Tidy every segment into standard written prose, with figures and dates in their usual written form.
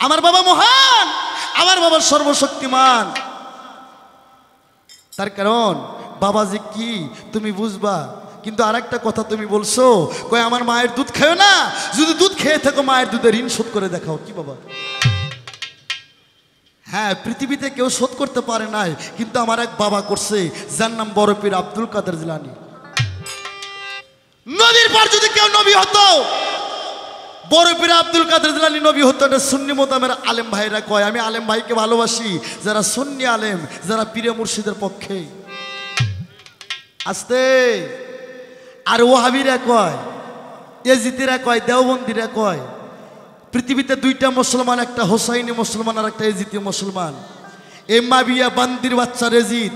আমার বাবা মহান, আমার বাবা সর্বশক্তিমান। তার কারণ বাবা যে কি তুমি বুঝবা। কিন্তু আরেকটা কথা তুমি বলছো, কই আমার মায়ের দুধ খেও না, যদি দুধ খেয়ে থাকো মায়ের দুধের ঋণ শোধ করে দেখাও। কি বাবা? হ্যাঁ, পৃথিবীতে কেউ শোধ করতে পারে নাই, কিন্তু আমার এক বাবা করছে, যার নাম বড় পীর আব্দুল কাদের জিলানী। নবীর পর যদি কেউ নবী হতো, বড় পীর আব্দুল কাদের জিলানী নবী হতো। এটা সুন্নি মোতামের আলেম ভাইরা কয়। আমি আলেম ভাইকে ভালোবাসি, যারা সুন্নি আলেম, যারা পীরে মুর্শিদের পক্ষে। আস্তে আর ওয়াহাবিরা কয়, এজিতিরা কয়, দেওবন্দিরা কয়, পৃথিবীতে দুইটা মুসলমান, একটা হোসাইনি মুসলমান আর একটা এজিতি মুসলমান। এই মাবিয়া বান্দির বাচ্চা এজিদ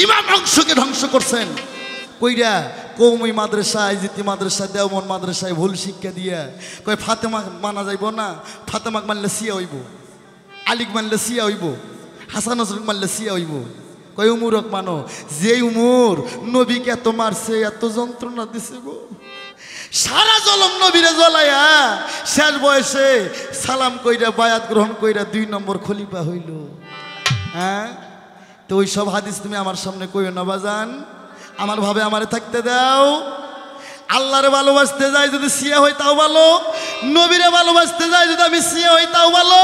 ইমাম বংশকে ধ্বংস করছেন। কইরা কৌমি মাদ্রাসা, এজিতি মাদ্রাসা, দেওবন্দ মাদ্রাসায় ভুল শিক্ষা দিয়া কয় ফাতেমা মানা যাইব না, ফাতেমাক মানলে সিয়া হইব, আলিক মানলে সিয়া হইব, হাসান হসরক মানলে সিয়া হইব। কয় উমুরক মানো, যে উমুর নবীকে এত মারছে, এত যন্ত্রণা দিছে গো, সারা জলম নবীরে জ্বলাইয়া শেষ বয়সে সালাম কইরা বায়াত গ্রহণ কইরা 2 নম্বর খলিফা হইল। হ্যাঁ, তো ওই সব হাদিস তুমি আমার সামনে কইও না বাজান। আমার ভাবে আমারে থাকতে দাও। আল্লাহরে ভালোবাসতে যাই যদি সিয়া হই তাও ভালো, নবীরে ভালোবাসতে যাই যদি আমি সিয়া হই তাও ভালো,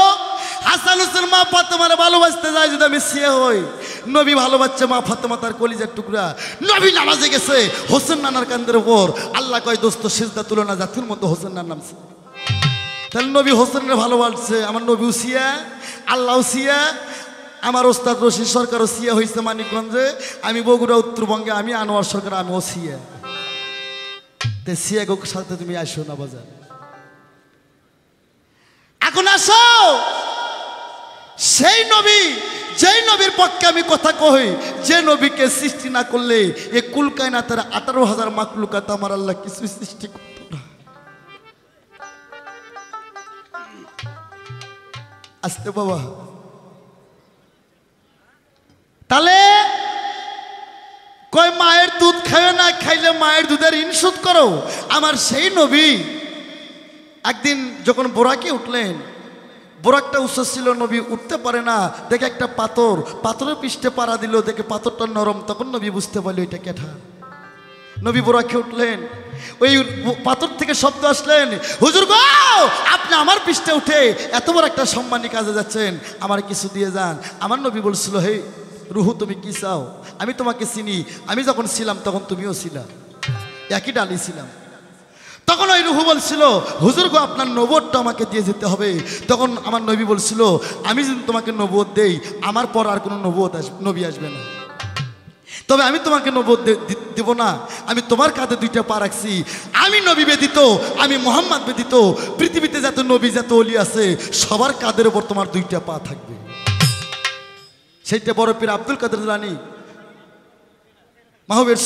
হাসান হোসেন মা ফাতেমারে ভালোবাসতে যাই যদি আমি সিয়া হই। নবী ভালোবাসছে মা ফাতেমা তার কলিজার টুকরা। নবী নামাজে গেছে হোসেন নানার কান্দের উপর, আল্লাহ কয় দোস্ত সিজদা তুলো না, জাতির মতো হোসেন নার নামছে। তাহলে নবী হোসেনরে ভালোবাসছে। আমার নবীও সিয়া, আল্লাহও সিয়া। আমার ওস্তাদ রশিদ সরকারও সিয়া হয়েছে মানিকগঞ্জে, আমি বগুড়া উত্তরবঙ্গে, আমি আনোয়ার সরকার, আমিও সিয়া। তে সিয়া গো সাথে তুমি আসো না বাজার। এখন আসো সেই নবী, যেই নবীর পক্ষে আমি কথা কই, যে নবীকে সৃষ্টি না করলে এ কুল কায়নাতের 18,000 মাখলুকাত আমার আল্লাহ কিছু সৃষ্টি করত না। আসতে বাবা, তাহলে কয় মায়ের দুধ খায় না, খাইলে মায়ের দুধের ঋণ শোধ করো। আমার সেই নবী একদিন যখন বোরাকে উঠলেন, বোরাকটা উঁচু ছিল, নবী উঠতে পারে না, দেখে একটা পাথর, পাথরের পৃষ্ঠে পাড়া দিল, দেখে পাথরটা নরম, তখন নবী বুঝতে পারলো এটা কেঠা। নবী বোরাকে উঠলেন, ওই পাথর থেকে শব্দ আসলেন, হুজুর গো আপনি আমার পৃষ্ঠে উঠে এত বড় একটা সম্মানী কাজে যাচ্ছেন, আমার কিছু দিয়ে যান। আমার নবী বলছিল, হে রুহু তুমি কি চাও, আমি তোমাকে চিনি, আমি যখন ছিলাম তখন তুমিও ছিলা, একই ডালি ছিলাম। তখন ওই রুহু বলছিল, হুজুর গো আপনার নবুয়তটা আমাকে দিয়ে যেতে হবে। তখন আমার নবী বলছিল, আমি যদি তোমাকে নবুয়ত দেই, আমার পর আর কোনো নবী আসবে না, তবে আমি তোমাকে নবুয়ত দেব না। আমি তোমার কাঁধে 2টা পা রাখছি, আমি নবী ব্যতীত, আমি মোহাম্মদ ব্যতীত পৃথিবীতে যত নবী যত ওলি আছে সবার কাঁধের ওপর তোমার 2টা পা থাকবে। সেইটা বড় পীর আব্দুল কাদের জিলানী, মাহবুবের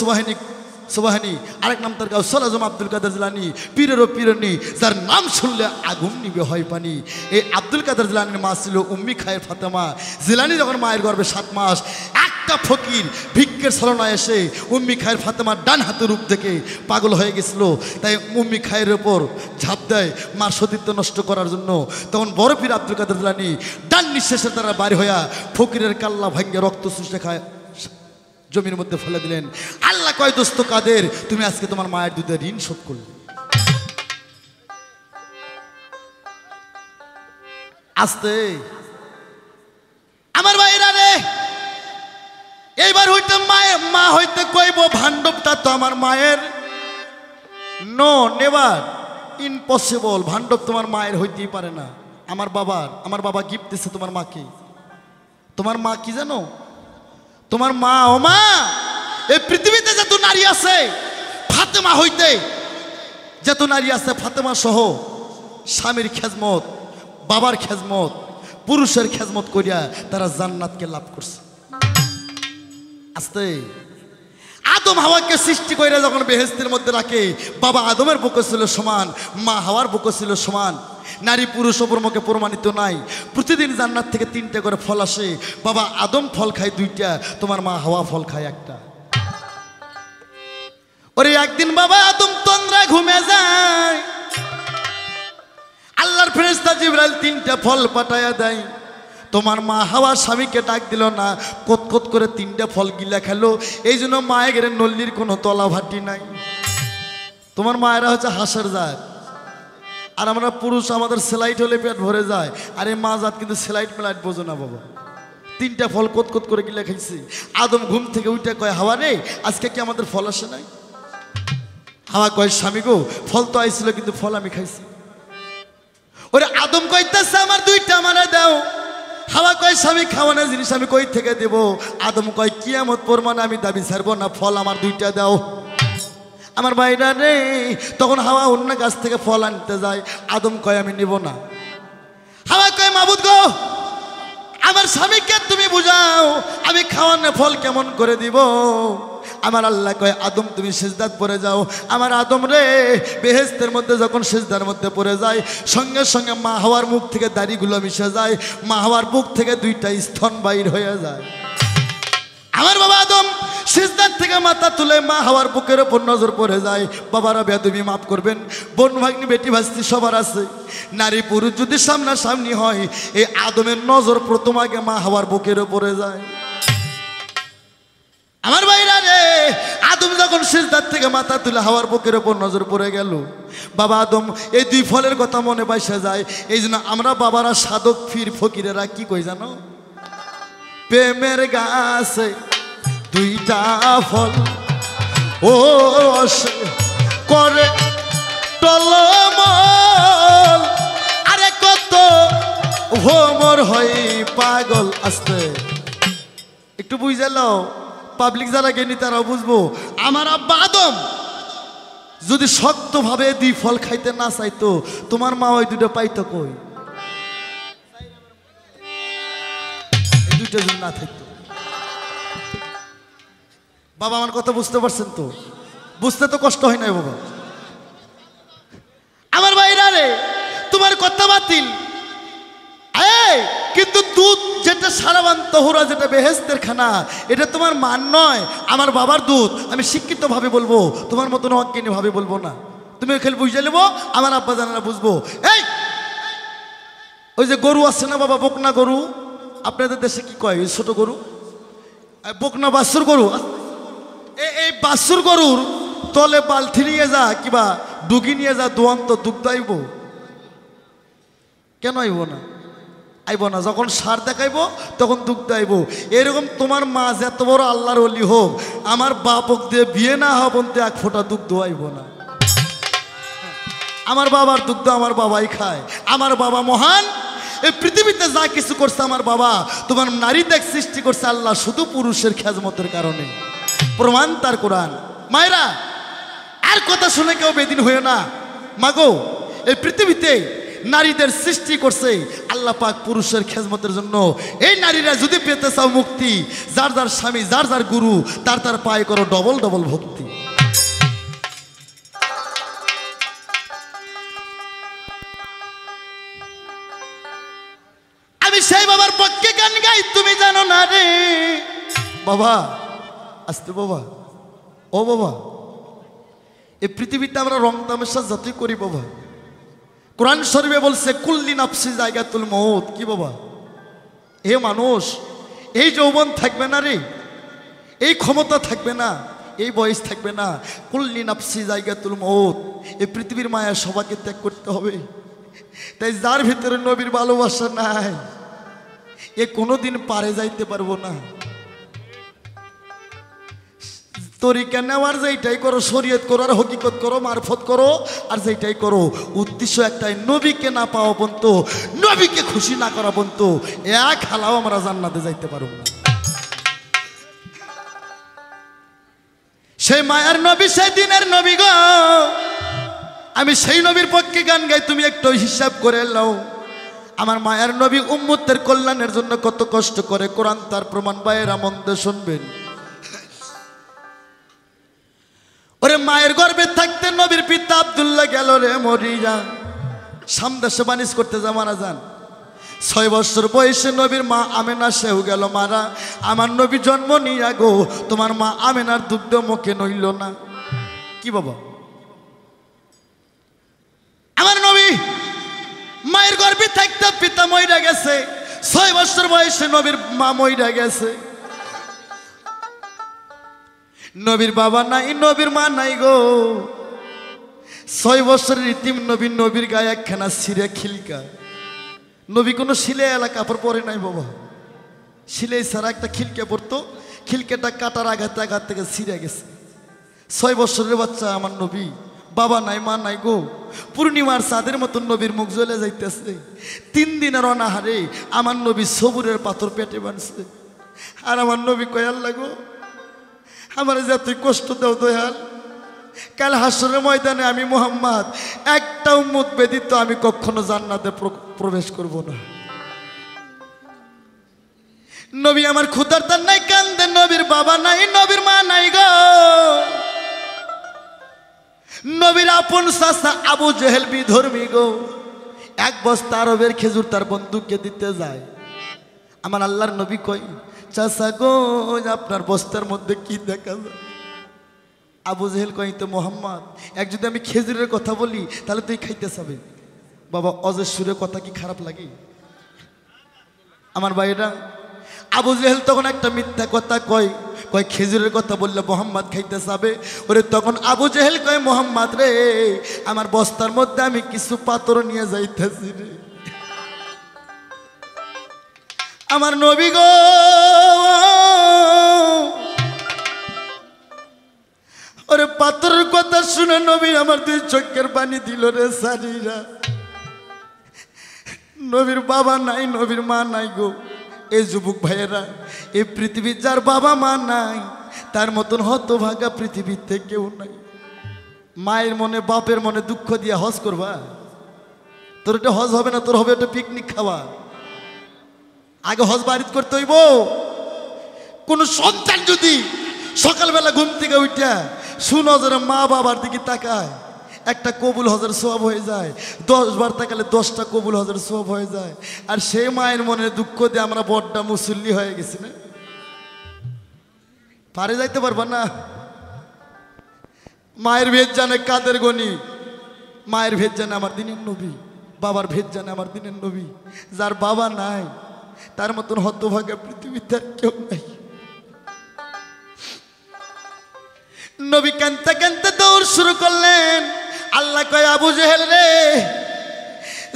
সুবাহানি, আরেক নাম তার গাউসুল আজম আব্দুল কাদের জিলানী, পীরেরও পীরনি, যার নাম শুনলে আগুন নিবে হয় পানি। এই আব্দুল কাদের জিলানীর মা ছিল উম্মি খায়ের ফাতেমা। জিলানী যখন মায়ের গর্ভে 7 মাস, একটা ফকির ভিক্ষের ছলনায় এসে উম্মি খায়ের ফাতেমার ডান হাতের রূপ দেখে পাগল হয়ে গেছিল, তাই উম্মি খায়ের ওপর ঝাঁপ দেয় মার সতীত্ব নষ্ট করার জন্য। তখন বড় পীর আব্দুল কাদের জিলানী ডান নিঃশ্বাসের দ্বারা বাড়ি হইয়া ফকিরের কাল্লা ভাঙ্গে রক্ত চুষে খায় জমির মধ্যে ফেলে দিলেন। আল্লাহ কয় দোস্ত কাদের, তুমি আজকে তোমার মায়ের দুধের ঋণ শোধ করলে। আস্তে আমার ভাইরা রে, এইবার হইতে মায়ের মা হইতে কইব ভান্ডবটা তো আমার মায়ের, নো নেভার, ইম্পসিবল। ভান্ডব তোমার মায়ের হইতেই পারে না, আমার বাবার। আমার বাবা গিফট দিচ্ছে তোমার মাকে। তোমার মা কি জানো? তোমার মা, ও মা, এই পৃথিবীতে যত নারী আছে ফাতেমা হইতে যত নারী আছে, ফাতেমা সহ স্বামীর খেজমত, বাবার খেজমত, পুরুষের খেজমত করিয়া তারা জান্নাতকে লাভ করছে। আস্তে আদম হাওয়াকে সৃষ্টি করে যখন বেহেশতের মধ্যে রাখে, বাবা আদমের বুকে ছিল সমান, মা হাওয়ার বুকে ছিল সমান। নারী পুরুষ অপরমুখে প্রমাণিত নাই। প্রতিদিন জান্নাত থেকে 3টা করে ফল আসে। বাবা আদম ফল খায় 2টা, তোমার মা হাওয়া ফল খায় 1টা। ওরে একদিন বাবা আদম তন্দ্রায় ঘুমে যায়, আল্লাহর ফেরেশতা জিবরাইল 3টা ফল পাঠায়া দেয়। তোমার মা হাওয়া স্বামীকে ডাক দিল না, কতকত করে 3টা ফল গিলা খেলো। এই জন্য মায়ের নল্লির কোনো তলা ভাটি নাই। তোমার মায়েরা হচ্ছে হাঁসের জাত, আর আমরা পুরুষ আমাদের সেলাইট হলে পেট ভরে যায়। আর এই মা জাত কিন্তু সেলাইট মেলাইট বোঝো না বাবা। 3টা ফল কতকত করে গিলা খাইছি। আদম ঘুম থেকে উঠে কয়, হাওয়া রে আজকে কি আমাদের ফল আসে নাই? হাওয়া কয়, স্বামী গো ফল তো আইছিল, কিন্তু ফল আমি খাইছি। ওরে আদম কইতাছে আমার 2টা আমারে দাও। হাওয়া কয়, স্বামী খাওয়ানোর জিনিস আমি কই থেকে দেব? আদম কয়, কিয়ামত প্রমাণ আমি দাবি ছাড়বো না, ফল আমার 2টা দাও। আমার ভাইরা রে, তখন হাওয়া অন্য গাছ থেকে ফল আনতে যায়। আদম কয়, আমি নিব না। হাওয়া কয়, মাবুদ গো আমার স্বামীকে তুমি বুঝাও, আমি খাওয়ানো ফল কেমন করে দিব? আমার আল্লাহ কয়, আদম তুমি সিজদাত পড়ে যাও। আমার আদম রে বেহেশতের মধ্যে যখন সিজদার মধ্যে পড়ে যায়, সঙ্গে সঙ্গে মা হাওয়ার মুখ থেকে দাড়িগুলো মিশে যায়, মা হাওয়ার বুক থেকে 2টা স্তন বাইর হয়ে যায়। আমার বাবা আদম সিজদার থেকে মাথা তুলে মা হাওয়ার বুকের উপর নজর পড়ে যায়। বাবারা বেয়াদবি মাফ করবেন, বোন ভাগ্নি বেটি ভাস্তি সবার আছে। নারী পুরুষ যদি সামনাসামনি হয়, এই আদমের নজর প্রথম আগে মা হাওয়ার বুকের উপরে যায়। আমার ভাইরা রে, আদম যখন সিজদার থেকে মাথা তুলে হাওয়ার বুকের উপর নজর পড়ে গেল, বাবা আদম এই 2 ফলের কথা মনে বাইসা যায়। এই জন্য আমরা বাবারা সাধক ফির ফকিরেরা কি কই জানো? প্রেমের গাছে 2টা ফল ও করে টলমল, আরে কত ভোমর হই পাগল। আসতে একটু বুঝালো, পাবলিক যারা জ্ঞানী তারাও বুঝবো। আমার আব্বা আদম যদি শক্তভাবে 2 ফল খাইতে না চাইতো, তোমার মা ওই 2টা পাইতো কই? 2টা যদি না থাকতো। বাবা আমার কথা বুঝতে পারছেন তো? বুঝতে তো কষ্ট হয় না বাবা। আমার ভাইরা রে, তোমার কথা বাতিল, কিন্তু দুধ যেটা সারাবান তহুরা, যেটা বেহেশতের খানা, এটা তোমার মান নয়, আমার বাবার দুধ। আমি শিক্ষিতভাবে বলবো, তোমার মতন অজ্ঞানী ভাবে বলবো না। তুমি খেলে বুঝে নেবো, আমার আব্বা জানারা বুঝবো। এই ওই যে গরু আছে না বাবা, বকনা গরু, আপনাদের দেশে কি কয় ওই ছোট গরু? বকনা বাছুর গরু। এই বাছুর গরুর তলে বালতি নিয়ে যা কিবা ডুগি নিয়ে যা, দোয়ান্ত দুগ্ধ আইব? কেন আইব না? আইব না। যখন সার দেখাইব তখন দুগ্ধ আইব। এরকম তোমার মা যত বড় আল্লাহর ওলি হোক, আমার বাপক দিয়ে বিয়ে না হওয়া পর্যন্ত 1 ফোঁটা দুগ্ধ আইব না। আমার বাবার দুগ্ধ আমার বাবাই খায়। আমার বাবা মহান। এই পৃথিবীতে যা কিছু করছে আমার বাবা, তোমার নারী দেখ সৃষ্টি করছে আল্লাহ শুধু পুরুষের খেজমতের কারণে। প্রমাণ তার কোরআন। মায়েরা আর কথা শুনে কেউ বেদিন হইও না। মাগো, এই পৃথিবীতে নারীদের সৃষ্টি করছে আল্লাহ পাক পুরুষের খেজমতের জন্য। এই নারীরা যদি পেতে চাও মুক্তি, যার যার স্বামী, যার যার গুরু, তার তার পায়ে করো ডবল ডবল ভক্তি। আমি সেই বাবার পক্ষে গান গাই, তুমি জানো না রে বাবা। আসতে বাবা, ও বাবা, এই পৃথিবীতে আমরা রং তামাশা যতই করি বাবা, কোরআন শরীফে বলছে কুল্লি নাফসি জায়গাতুল মউত। কি বাবা, হে মানুষ, এই যৌবন থাকবে না রে, এই ক্ষমতা থাকবে না, এই বয়স থাকবে না। কুল্লি নাফসি জায়গাতুল মউত। এই পৃথিবীর মায়া সবাইকে ত্যাগ করতে হবে। তাই যার ভিতরে নবীর ভালোবাসা নাই, এ কোনোদিন পারে যাইতে পারবো না। তরিকা নেওয়ার যেইটাই করো, শরীয়ত করো, আর হকিকত করো, মারফত করো, আর যেইটাই করো, উদ্দেশ্য একটাই, নবীকে না পাওয়া পর্যন্ত, নবীকে খুশি না করা পর্যন্ত 1 হালাও আমরা জান্নাতে যাইতে পারবো না। সেই মায়ার নবী, সেই দিনের নবী গো, আমি সেই নবীর পক্ষে গান গাই। তুমি একটু হিসাব করে নাও, আমার মায়ার নবী উম্মতের কল্যাণের জন্য কত কষ্ট করে। কোরআন তার প্রমাণ। ভাইয়েরা মন দিয়ে শুনবেন। ওরে মায়ের গর্ভে থাকতে নবীর পিতা আব্দুল্লাহ গেল রে মরিয়া, সামদেশে বানিজ করতে যা মারা যান। 6 বছর বয়সে নবীর মা আমেনা সেও গেল মারা। আমার নবী জন্ম নিয়া গো, তোমার মা আমেনার দুগ্ধ মুখে নইল না। কি বাবা, আমার নবী মায়ের গর্ভে থাকতে পিতা মইরা গেছে, 6 বছর বয়সে নবীর মা মইরা গেছে। নবীর বাবা নাই, নবীর মা নাই গো। 6 বছরের ইতিম নবী, নবীর গায়ে একখানা ছিঁড়ে খিলকা। নবী কোনো সিলে এলা কাপড় পরে নাই বাবা, সিলে ছাড়া একটা খিলকে পরতো, খিলকেটা কাটার আঘাতে আঘাত থেকে ছিঁড়ে গেছে। 6 বছরের বাচ্চা আমার নবী, বাবা নাই মা নাই গো। পূর্ণিমার চাঁদের মতন নবীর মুখ জ্বলে যাইতেছে। 3 দিনের অনাহারে আমার নবী সবুরের পাথর পেটে বাঁধছে। আর আমার নবী কয়, আল্লাহ গো আমার যে তুই কষ্ট দেও দয়াল, কাল হাসরের ময়দানে আমি মুহাম্মদ একটা উম্মত ব্যতীত আমি কখনো জান্নাতে প্রবেশ করব না। নবী আমার ক্ষুধার তার নাই, কান্দে। নবীর বাবা নাই, নবীর মা নাই গো। নবীর আপন চাচা আবু জেহেল বিধর্মী গো। 1 বস্তা আরবের খেজুর তার বন্ধুকে দিতে যায়। আমার আল্লাহর নবী কই, চাচা গো আপনার বস্তার মধ্যে কি দেখা যায়? আবু জেহেল কই, তো মোহাম্মদ এক যদি আমি খেজুরের কথা বলি তাহলে তুই খাইতে চাবি। বাবা অজের সুরে কথা কি খারাপ লাগে আমার ভাইরা? আবু জেহেল তখন একটা মিথ্যা কথা কয়, খেজুরের কথা বললে মোহাম্মদ খাইতে চাবে। ওরে তখন আবু জেহেল কয়, মোহাম্মদ রে আমার বস্তার মধ্যে আমি কিছু পাথর নিয়ে যাইতেছি রে। আমার নবী গো ওরে পাথরের কথা শুনে নবী আমার 2 চোখের পানি দিল রে সারিরা। নবীর বাবা নাই, নবীর মা নাই গো। এই যুবক ভাইয়েরা, এই পৃথিবীর যার বাবা মা নাই তার মতন হতভাগা পৃথিবীতে কেউ নাই। মায়ের মনে বাপের মনে দুঃখ দিয়ে হজ করবা? তোর এটা হজ হবে না, তোর হবে একটা পিকনিক খাওয়া। আগে হজ বাড়িতে করতে হইব। কোন সন্তান যদি সকালবেলা ঘুম থেকে উঠা সুনজরে মা বাবার দিকে তাকায়, একটা কবুল হজের সওয়াব হয়ে যায়। 10 বার তাকালে 10টা কবুল হজের সওয়াব হয়ে যায়। আর সেই মায়ের মনে দুঃখ দিয়ে আমরা বড়টা মুসল্লি হয়ে গেছি না, পারে যাইতে পারবা না। মায়ের ভেদ জানে কাদের গনি, মায়ের ভেদ জানে আমার দিনের নবী, বাবার ভেদ জানে আমার দিনের নবী। যার বাবা নাই তার মতন হতভাগা পৃথিবীতে কেউ নাই। নবী কানতে কানতে দৌড় শুরু করলেন। আল্লাহ কয়, আবু জেহেল রে,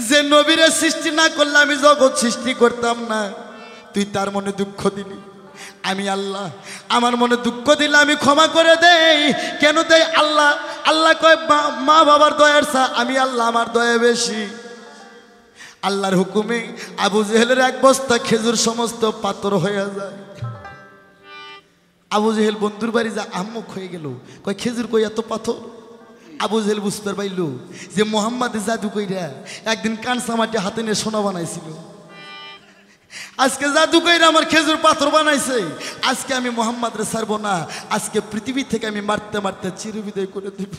যে নবীরে সৃষ্টি না করলে আমি জগৎ সৃষ্টি করতাম না। তুই তার মনে দুঃখ দিলি, আমি আল্লাহ আমার মনে দুঃখ দিলে আমি ক্ষমা করে দেই। কেন দেই? আল্লাহ আল্লাহ কয়, মা বাবার দয়ার চা আমি আল্লাহ আমার দয়া বেশি। আল্লাহর হুকুমে আবু জেহেলের 1 বস্তা খেজুর সমস্ত পাথর হয়ে যায়। আবু জেহেল বন্ধুর বাড়ি যা আম্মুখ হয়ে গেল, কয় খেজুর কই এত পাথর? আবু জেহেল বুঝতে পারল যে মোহাম্মদ জাদু কইরা একদিন কানসা মাটি হাতে নিয়ে সোনা বানাইছিল। আজকে জাদু কইরা আমার খেজুর পাথর বানাইছে। আজকে আমি মোহাম্মদ রে ছাড়বো না, আজকে পৃথিবী থেকে আমি মারতে মারতে চিরবিদায় করে দিব।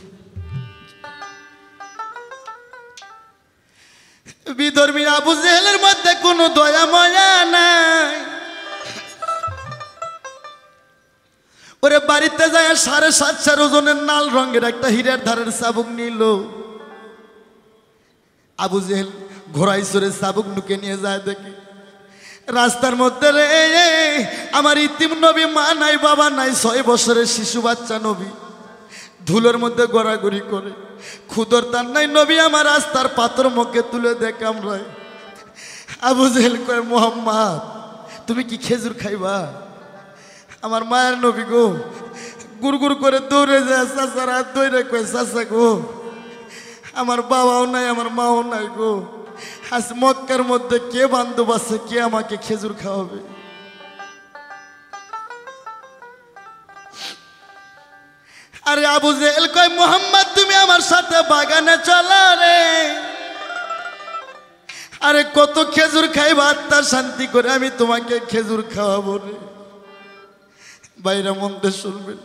বিধর্মী আবু জেহেলের মধ্যে কোনো দয়া মায়া নাই। ওরে বাড়িতে যায় 7.5 ওজনের লাল রঙের একটা হীরার ধারের চাবুক নিল। আবু জেহেল ঘোড়ায় চড়ে চাবুক নুকে নিয়ে যায়। দেখি রাস্তার মধ্যে রে আমার ইতিম নবী, মা নাই বাবা নাই, 6 বছরের শিশু বাচ্চা নবী ধুলোর মধ্যে গড়াগড়ি করে। ক্ষুধর তার নাই, নবী আমার রাস্তার পাথর মুখে তুলে দেখ আমরাই। আবু জেহেল কয়, মোহাম্মদ তুমি কি খেজুর খাইবা? আমার মায়ের নবী গো গুড় গুড় করে দৌড়ে যায়। চাচার হাত ধরে কয়, চাচা গো আমার বাবাও নাই, আমার মাও নাই গো। আজ মক্কার মধ্যে কে বান্ধব আছে, কে আমাকে খেজুর খাওয়াবে? আরে আবু জেহেল কয়, মোহাম্মদ তুমি আমার সাথে বাগানে চলো রে। আরে কত খেজুর খাইবা, আত্মা শান্তি করে আমি তোমাকে খেজুর খাওয়াবো রে। বাইরা মন দিয়ে শুনবেন,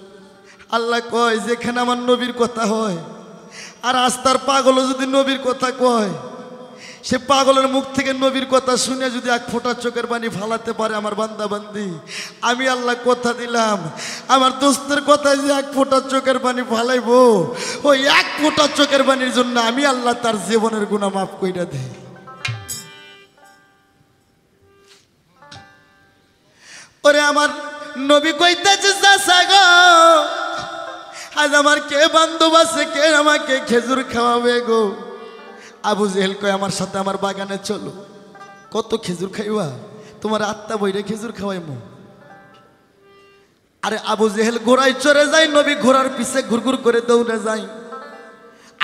আল্লাহ কয় যেখানে আমার নবীর কথা হয়, আর আস্তার পাগলও যদি নবীর কথা কয়, সে পাগলের মুখ থেকে নবীর কথা শুনে যদি 1 ফোঁটা চোখের পানি ফালাতে পারে আমার বান্দা বান্দি, আমি আল্লাহ কথা দিলাম আমার দোস্তের কথায় যে 1 ফোঁটা চোখের পানি ফালাইবো, ওই 1 ফোঁটা চোখের পানির জন্য আমি আল্লাহ তার জীবনের গুনাহ মাফ কইরা দেই। ওরে আমার নবী কইতাছে চাচা গো আজ আমার কে বান্ধব আছে কে আমাকে খেজুর খাওয়াবে গো। আবু জেহেল কয় আমার সাথে আমার বাগানে চলো, কত খেজুর খাইবা, তোমার আত্মা বইরে খেজুর খাওয়াইমু। আরে আবু জেহেল ঘোড়ায় চড়ে যায়, নবী ঘোড়ার পিছে ঘুরঘুর করে দৌড়ে যায়।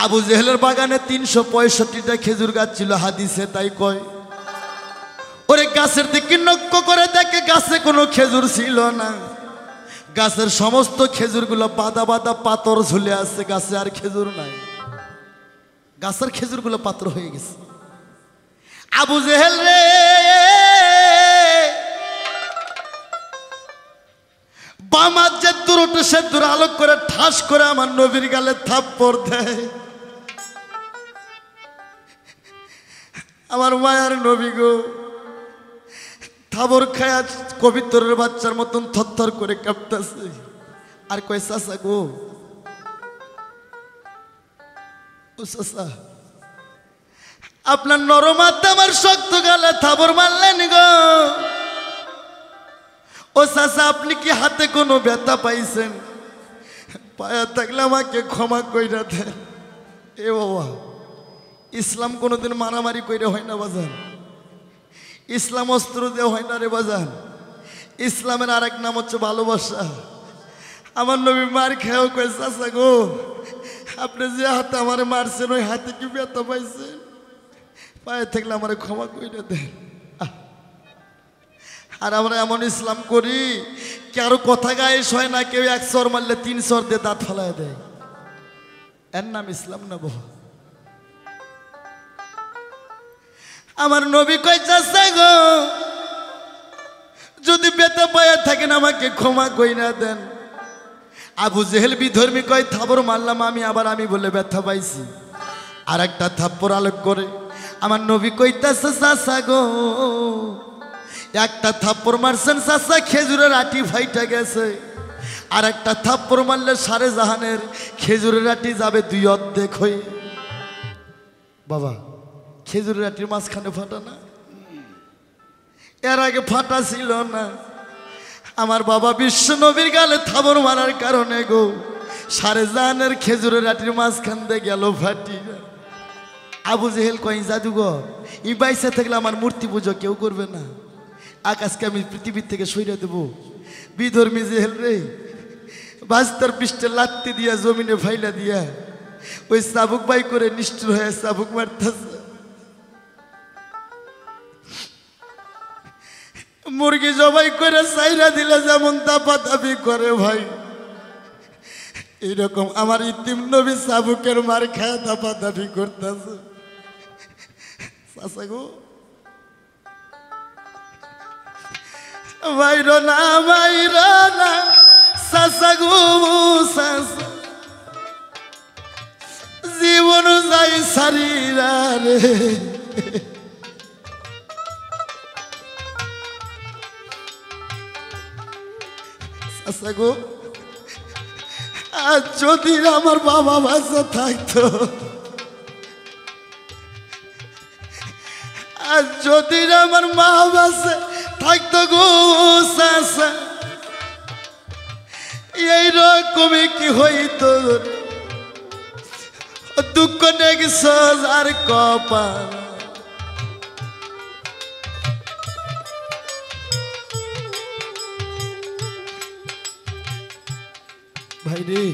আবু জেহেলের বাগানে 365টা খেজুর গাছ ছিল, হাদিসে তাই কয়। ওরে গাছের দিকে লক্ষ্য করে দেখে গাছে কোনো খেজুর ছিল না, গাছের সমস্ত খেজুরগুলো বাদা বাদা পাথর ঝুলে আছে, গাছে আর খেজুর নাই, গাছের খেজুরগুলো পাথর হয়ে গেছে। আবু জেহেল রে বামার যে দূরটা সে দূর আলোক করে ঠাস করে আমার নবীর গালে থাপ্পড় দেয়। আমার মায়ার নবী গো থাবর খায়া কবিতরের বাচ্চার মতন থরথর করে কাঁপতেছে। আর কয় চাচা গো, ও চাচা আপনার নরম হাতে আমার শক্ত গালে থাবর মারলেন গো। ও চাচা আপনি কি হাতে কোনো ব্যথা পাইছেন? পায়া থাকলে আমাকে ক্ষমা কইরা দেন। এ বাবা, ইসলাম কোনোদিন মারামারি কইরা হয় না বাজান, ইসলাম অস্ত্র দিয়ে হয় না রে বাজান। ইসলামের আরেক নাম হচ্ছে ভালোবাসা। আমার নবী মার খেয়েও কই চাচা গো আপনি যে হাতে আমার মারছেন ওই হাতে কি ব্যথা পাইছেন? পায়ে থাকলে আমার ক্ষমা কইরা দেন। আর আমরা এমন ইসলাম করি কারো কথা গায়ে হয় না, কেউ 1 চর মারলে 3 চর দিয়ে দাঁত ফেলায় দেয়। এর নাম ইসলাম না বাবা। আমার নবী কই চাচা গো যদি ব্যথা পায়ে থাকেন আমাকে ক্ষমা কইরা দেন। আবু জেহেল বিধর্মী কয় থাপড় মারলাম আমি বলে ব্যথা পাইছি। আর একটা থাপ্পড় আলোক করে আমার নবী কইতাছে চাচা গো একটা থাপ্পড় মারছেন চাচা খেজুরের আটি ফাইটা গেছে, আর একটা থাপ্পড় মারলে সারে জাহানের খেজুরের আটি যাবে 2 অর্ধেক হয়ে। বাবা খেজুরের আটির মাঝখানে ফাটা না, এর আগে ফাটা ছিল না। আমার বাবা বিশ্ব নবীর গালে থাবর মারার কারণে গো সারে জাহানের খেজুরের আটির মাঝখান দিয়ে গেল ফাটি। আবু জেহেল কয় জাদুঘর এই বাইসে থাকলে আমার মূর্তি পুজো কেউ করবে না, আকাশকে আমি পৃথিবীর থেকে সইরা দেব। বিধর্মী জেহেল রে বাস্তার পৃষ্ঠে লাত্তি দিয়া জমিনে ফাইলা দিয়া ওই চাবুক বাই করে নিষ্ঠুর হয়ে চাবুক মারতেছে। মুরগি জবাই করে চাইরা দিলে যেমন দাপাদাপি করে ভাই, এইরকম আমার ইতিম নবী চাবুকের মার খায় দাপাদাপি করতেছে। চাচা গো মাইর না চাচা গো চাচা জীবন যাই সারিরা রে। চাচা গো আজ যদি আমার বাবা বাচ্চা থাকতো, আজ যদি আমার মা বাচ্চা থাকতো গো চাচা এইরকমই কি হইতো, দুঃখ দেখছ আর কপাল। ভাই রে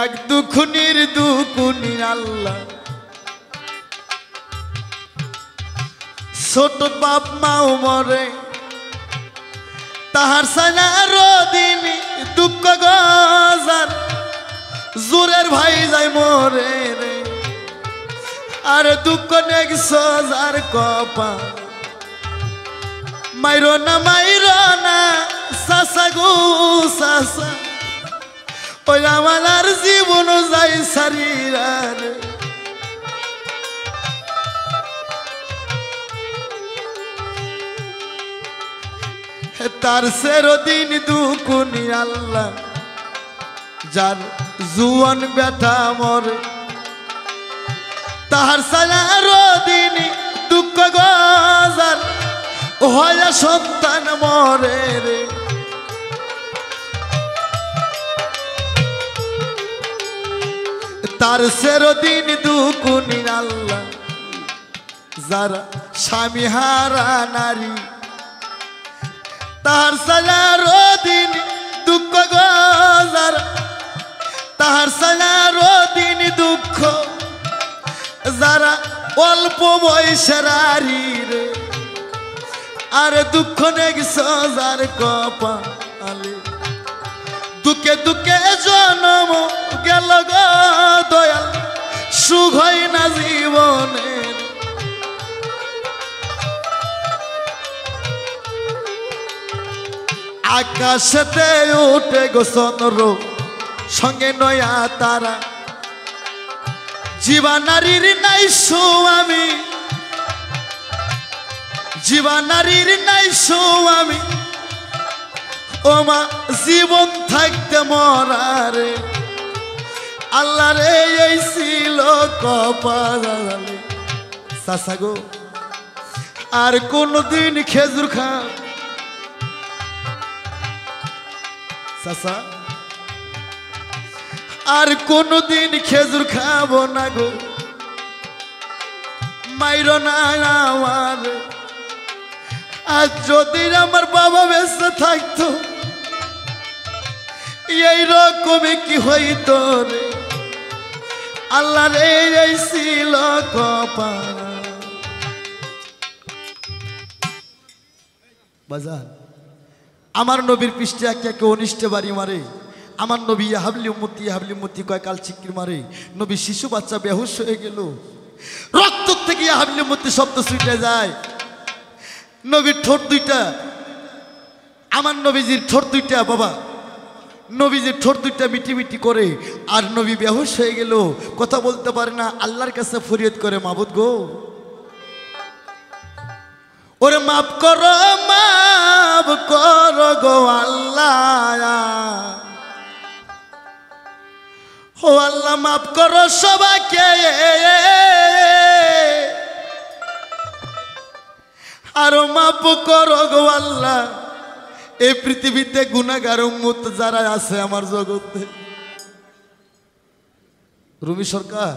এক দুখুনির দুকুনির আল্লাহ, ছোট বাপ মাও মরে তাহার সানার দিন দুঃখ গজার জোরের ভাই যাই মরে রে। আর দুঃখ দেখছ আর কপাল, মাইরো না চাচা গো চাচা ওই আমার আর জীবন যাই সারিরা রে। তার সেরদিন দুকুনি আল্লাহ যার জুয়ান বেটা মরে তাহার সালার দিন দুঃখ গজার হয় সন্তান মরে রে, তার সেরদিন দুকুনি আল্লাহ যারা স্বামী হারা নারী, তাহার সাজারো দিন দুঃখ গো যারা, তাহার সাজারো দিন দুঃখ যারা অল্প বয়সের আরি রে, আরে দুঃখ নেই সজার কপালে, দুঃখে দুঃখে জন্ম গেল গো দয়াল, সুখ হয় না জীবনের। আকাশেতে উঠে গো চন্দ্র সঙ্গে নয়া তারা, জীবনারীর নাই স্বামী, জীবনারীর নাই স্বামী, ও মা জীবন থাকতে মরারে, আল্লাহ রে এই ছিল কপালে। চাচা গো আর কোনদিন খেজুর খা, চাচা আর কোনদিন খেজুর খাবো না গো, মাইর না আমার। আর যদি আমার বাবা বেঁচে থাকতো এই রকমে কি হইতো রে, আল্লাহ রে এই ছিল কপাল। বাজার আমার নবীর পৃষ্ঠে একে একে অনিষ্টে বাড়ি মারে, আমার নবী হাবলি উম্মতি কয় কাল চিকির মারে, নবী শিশু বাচ্চা বেহুশ হয়ে গেল, রক্ত থেকে হাবলি উম্মতি শব্দ ছুটে যায়, নবীর ঠোঁট দুইটা, আমার নবীজির ঠোঁট দুইটা বাবা, নবীজির ঠোঁট দুইটা মিটি মিটি করে, আর নবী বেহুশ হয়ে গেল, কথা বলতে পারে না, আল্লাহর কাছে ফরিয়াদ করে, মাবুদ গো ওরে মাফ করো গো আল্লাহ, ও আল্লাহ মাফ করো সবাইকে, আরো মাফ করো গো আল্লাহ এই পৃথিবীতে গুনাহগার উম্মত যারা আছে আমার জগতে। রুমি সরকার